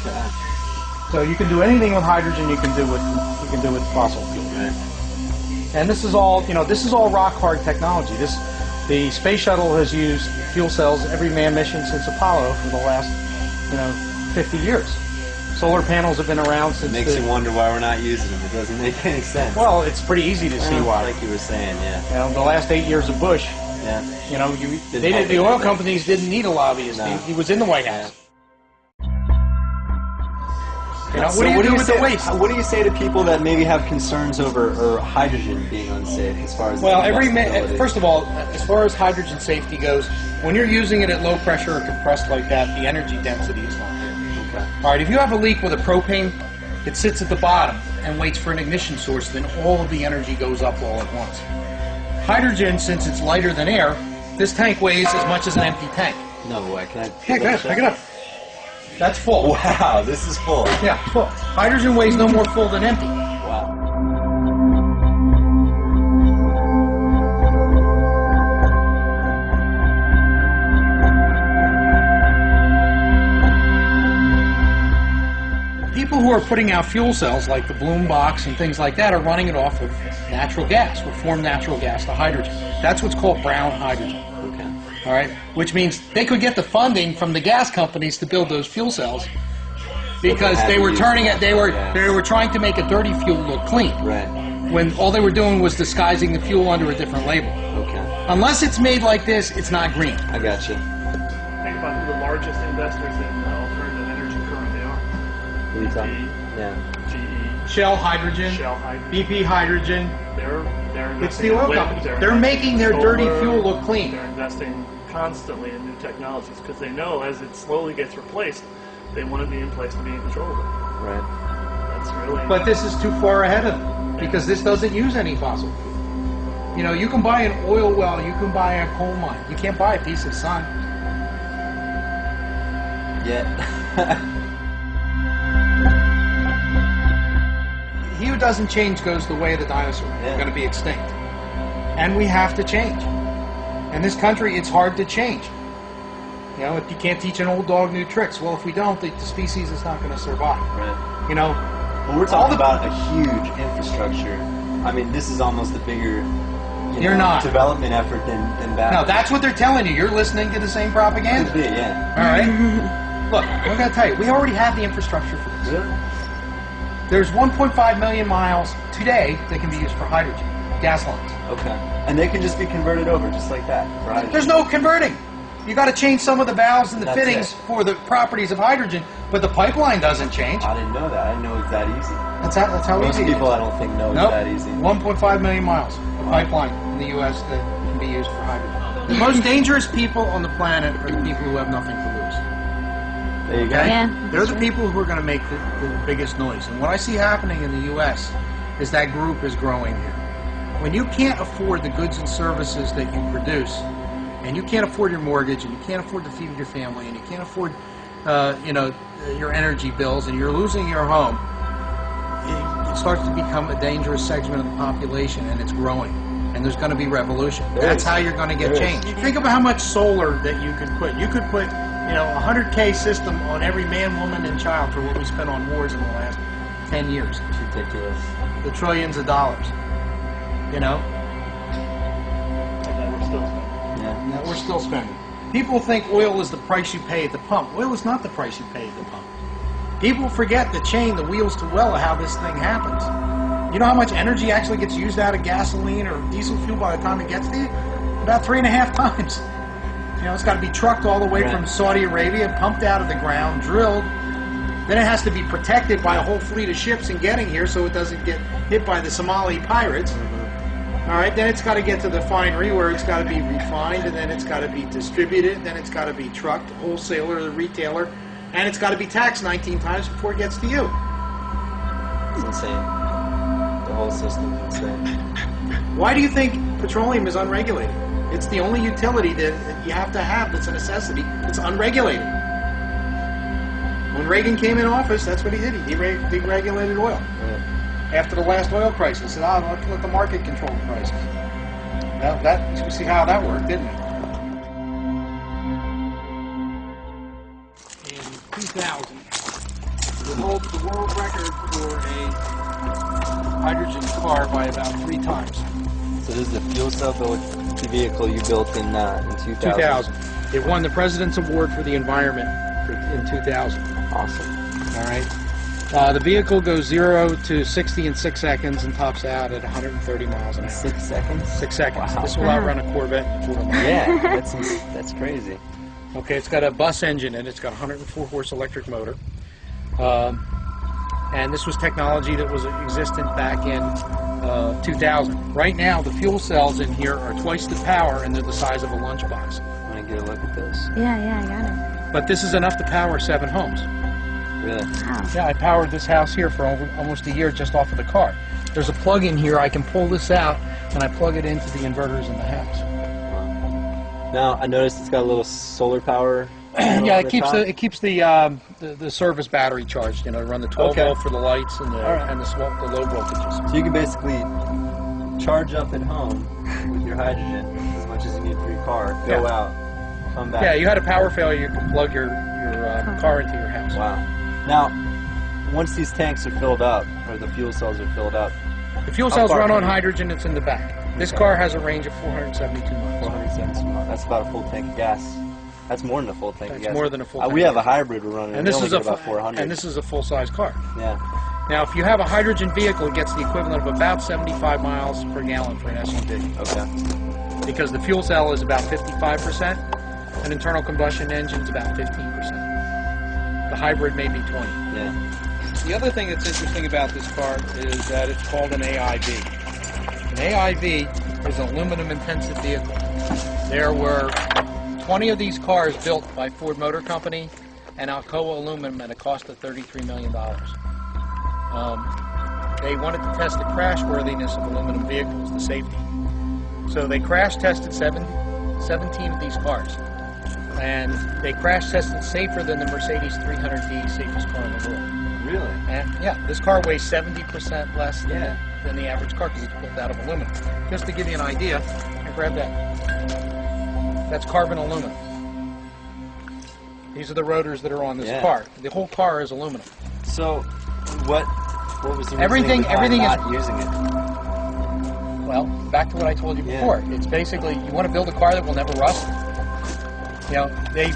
Okay. So you can do anything with hydrogen. You can do with fossil fuel. Right. And this is all, this is all rock hard technology. The space shuttle has used fuel cells every manned mission since Apollo for the last, 50 years. Solar panels have been around since. It makes you wonder why we're not using them. It doesn't make any sense. Well, it's pretty easy to see why. Like you were saying, yeah. The last 8 years of Bush. Yeah. The oil companies didn't need a lobbyist. No. He was in the White House. So what do you do with the waste? What do you say to people that maybe have concerns over hydrogen being unsafe as far as first of all, as far as hydrogen safety goes, when you're using it at low pressure or compressed like that, the energy density is not there. Okay. All right, if you have a leak with a propane, it sits at the bottom and waits for an ignition source, then all of the energy goes up all at once. Hydrogen, since it's lighter than air, this tank weighs as much as an empty tank. No way. Can I? Yeah, go ahead, pick it up. That's full. Wow, this is full. Yeah, full. Hydrogen weighs no more full than empty. Wow. People who are putting out fuel cells, like the Bloom box and things like that, are running it off of natural gas, reformed natural gas to hydrogen. That's what's called brown hydrogen. Okay. All right, which means they could get the funding from the gas companies to build those fuel cells because they were turning it. They were trying to make a dirty fuel look clean. Right. When all they were doing was disguising the fuel under a different label. Okay. Unless it's made like this, it's not green. I got you. Think about who the largest investors in alternative energy currently are. What are you talking? Yeah. GE, Shell Hydrogen, Shell Hydrogen. BP Hydrogen. They're It's investing the oil in wind, companies. They're investing making in their dirty solar, fuel look clean. They're investing constantly in new technologies because they know as it slowly gets replaced, they want to be in place to be in control of it. Right. That's really. But this is too far ahead of them because this doesn't use any fossil fuel. You can buy an oil well, you can buy a coal mine. You can't buy a piece of sun. Yeah. He who doesn't change goes the way of the dinosaur. Yeah. We're going to be extinct. And we have to change. In this country, it's hard to change. If you can't teach an old dog new tricks, well, if we don't, the species is not going to survive. Right. Well, we're talking about a huge infrastructure. I mean, this is almost a bigger development effort than that. No, that's what they're telling you. You're listening to the same propaganda. Could be, yeah. All right? Look, I'm going to tell you, we already have the infrastructure for this. Really? There's 1.5 million miles today that can be used for hydrogen, gas lines. Okay. And they can just be converted over just like that for hydrogen? There's no converting. You got to change some of the valves and the fittings it. for the properties of hydrogen, but the pipeline doesn't change. I didn't know that. I didn't know it was that easy. That's how Most easy people it is. I don't think know it's that easy. 1.5 million miles of pipeline in the U.S. that can be used for hydrogen. The most dangerous people on the planet are the people who have nothing to lose. There you go. Okay? Yeah. They're the people who are going to make the biggest noise. And what I see happening in the U.S. is that group is growing here. When you can't afford the goods and services that you produce, and you can't afford your mortgage, and you can't afford to feed your family, and you can't afford, your energy bills, and you're losing your home, it starts to become a dangerous segment of the population, and it's growing. And there's going to be revolution. That's how you're going to get change. Think about how much solar that you could put. You could put, a 100K system on every man, woman, and child for what we spent on wars in the last 10 years. It's ridiculous. The trillions of dollars. And then we're still spending. Yeah. That we're still spending. People think oil is the price you pay at the pump. Oil is not the price you pay at the pump. People forget the chain, the wheels to well of how this thing happens. You know how much energy actually gets used out of gasoline or diesel fuel by the time it gets to you? About 3.5 times. It's got to be trucked all the way from Saudi Arabia, pumped out of the ground, drilled. Then it has to be protected by a whole fleet of ships in getting here so it doesn't get hit by the Somali pirates. All right, then it's got to get to the refinery where it's got to be refined, and then it's got to be distributed, then it's got to be trucked, wholesaler to retailer, and it's got to be taxed 19 times before it gets to you. It's insane. The whole system is insane. Why do you think petroleum is unregulated? It's the only utility that you have to have that's a necessity. It's unregulated. When Reagan came in office, that's what he did. He deregulated oil. Right. After the last oil crisis, he said, let's let the market control the prices. Well, you see how that worked, didn't it? In 2000, It holds the world record for a hydrogen car by about 3 times. So this is a fuel cell vehicle you built in 2000. 2000. It won the President's Award for the Environment in 2000. Awesome. All right. The vehicle goes 0 to 60 in 6 seconds and tops out at 130 miles an hour. 6 seconds? 6 seconds. Wow. This will outrun a Corvette in a quarter mile. Yeah, that's crazy. Okay, it's got a bus engine in it. It's got a 104 horse electric motor. And this was technology that was existent back in 2000. Right now, the fuel cells in here are twice the power, and they're the size of a lunchbox. I want to get a look at this. Yeah, I got it. But this is enough to power 7 homes. Really? Wow. Yeah, I powered this house here for almost a year just off of the car. There's a plug in here. I can pull this out, and I plug it into the inverters in the house. Wow. Now, I noticed it's got a little solar power. Yeah, it keeps the service battery charged. You know, to run the 12 volt for the lights and the low voltages. So you can basically charge up at home with your hydrogen as much as you need for your car. Go out, come back. Yeah, you had a power failure, you can plug your car into your house. Wow. Now, once these tanks are filled up, or the fuel cells are filled up, the fuel cells run on hydrogen. It's in the back. This car has a range of 472 miles. 472 miles. That's about a full tank of gas. That's more than a full tank of gas. That's more than a full tank. We have a hybrid we're running, and this is about 400. And this is a full-size car. Yeah. Now, if you have a hydrogen vehicle, it gets the equivalent of about 75 miles per gallon for an SUV. Okay. Because the fuel cell is about 55%, an internal combustion engine is about 15%. The hybrid may be 20. Yeah. The other thing that's interesting about this car is that it's called an AIV. An AIV is an aluminum-intensive vehicle. There were 20 of these cars built by Ford Motor Company and Alcoa Aluminum at a cost of $33 million. They wanted to test the crash-worthiness of aluminum vehicles, the safety. So they crash-tested 17 of these cars. And they crash-tested safer than the Mercedes 300D, safest car in the world. Really? And yeah, this car weighs 70% less than the average car because it's built out of aluminum. Just to give you an idea, I grab that. That's carbon aluminum. These are the rotors that are on this car. The whole car is aluminum. So, what was the everything not is using it? Well, back to what I told you before. It's basically you want to build a car that will never rust. You know,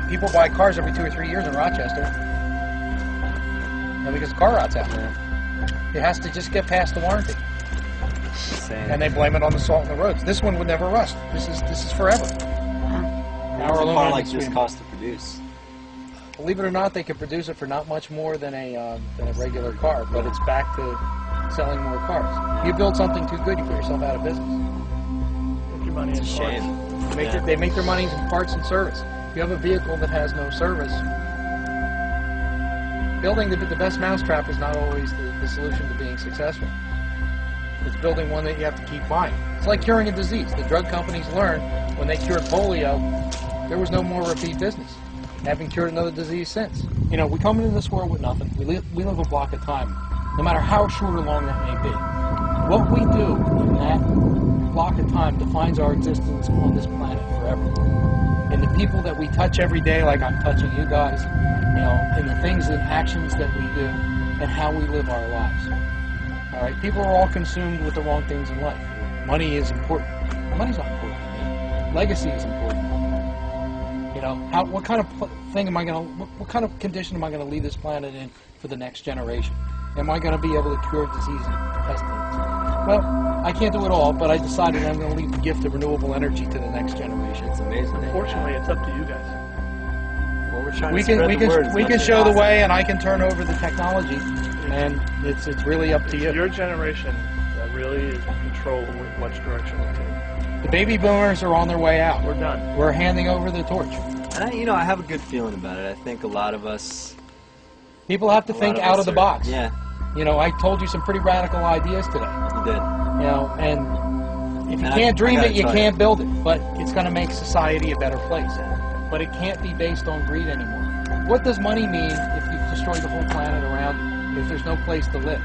people buy cars every 2 or 3 years in Rochester. Because the car rots out. It has to just get past the warranty. Insane. And they blame it on the salt in the roads. This one would never rust. This is forever. How much a car like this cost to produce? Believe it or not, they could produce it for not much more than a regular car, but it's back to selling more cars. If you build something too good, you put yourself out of business. Make your money in parts. They make their money in parts and service. If you have a vehicle that has no service, building the best mousetrap is not always the solution to being successful. It's building one that you have to keep buying. It's like curing a disease. The drug companies learned when they cured polio, there was no more repeat business. They haven't cured another disease since. You know, we come into this world with nothing. We live a block of time, no matter how short or long that may be. What we do in that block of time defines our existence on this planet forever. And the people that we touch every day, like I'm touching you guys, you know, and the things and actions that we do, and how we live our lives. All right, people are all consumed with the wrong things in life. Money is important. Money's not important to me. Legacy is important. You know, what kind of thing am I going to? What kind of condition am I going to leave this planet in for the next generation? Am I going to be able to cure disease and pestilence? Well, I can't do it all, but I decided I'm going to leave the gift of renewable energy to the next generation. It's amazing. Unfortunately, it's up to you guys. Well, we're trying to spread the word. We can show the way, and I can turn over the technology, and it's really up to you. Your generation that really is in control of which direction we take. The baby boomers are on their way out. We're done. We're handing over the torch. And I have a good feeling about it. I think a lot of us... People have to think out of the box. Yeah. You know, I told you some pretty radical ideas today. You did. You know, and if you can't dream it, you can't build it. But it's going to make society a better place. But it can't be based on greed anymore. What does money mean if you've destroyed the whole planet around you, if there's no place to live?